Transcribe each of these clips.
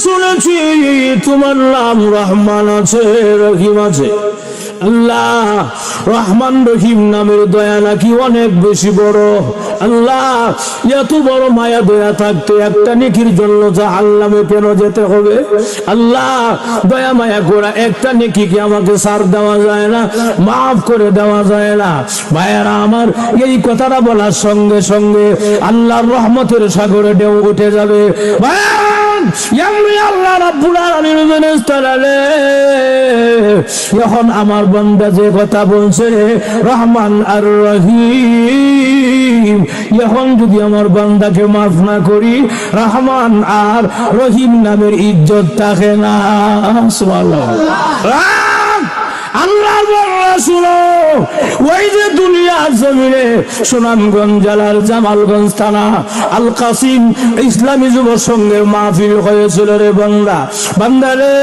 শুনেছি তোমার নাম রহমান আছে, রহিম আছে। আল্লাহ, রহমান রহিম নামের দয়া নাকি অনেক বেশি বড়। আল্লাহ, এত বড় মায়া দয়া থাকতে একটা নেকির জন্য জাহান্নামে কেন যেতে হবে? আল্লাহ, দয়া মায়া করা একটা নেকি কি আমাকে ছাড় দেওয়া যায় না, মাফ করে দেওয়া যায় না? ভাইয়েরা আমার, এই কথাটা বলার সঙ্গে সঙ্গে আল্লাহর রহমতের সাগরে ঢেউ উঠে যাবে। আল্লাহ রাব্বুল আলামিন এখন আমার বান্দা যে কথা বলছে রহমান আর রহিম, এখন যদি আমার বান্দাকে মাফ না করি, রহমান আর রহিম নামের ইজ্জত থাকে না। সুবহানাল্লাহ। আল্লাহর বড় শুনো, ওই যে দুনিয়ার জমিনে সুনামগঞ্জ জেলার জামালগঞ্জ থানা আল কাসিম ইসলামী যুব সংঘের মাহফিল হয়েছিল রে বান্দা, বান্দা রে,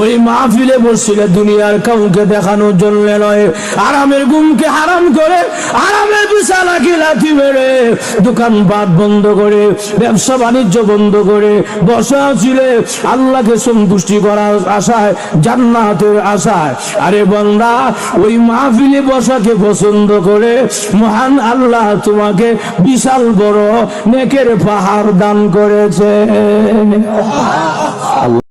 ওই মাহফিলে বসছিল দুনিয়ার কাউকে দেখানোর জন্য নয়, আরামের ঘুমকে হারাম করে, আরামের বিছানাকে লাথি মেরে, দোকানপাট বন্ধ করে, ব্যবসা বাণিজ্য বন্ধ করে বসা ছিল আল্লাহকে সন্তুষ্টি করার আশায়, জান্নাতের আশায়। আরে বান্দা, ওই মাহফিলে বসাকে পছন্দ করে মহান আল্লাহ তোমাকে বিশাল বড় নেকের পাহাড় দান করেছে।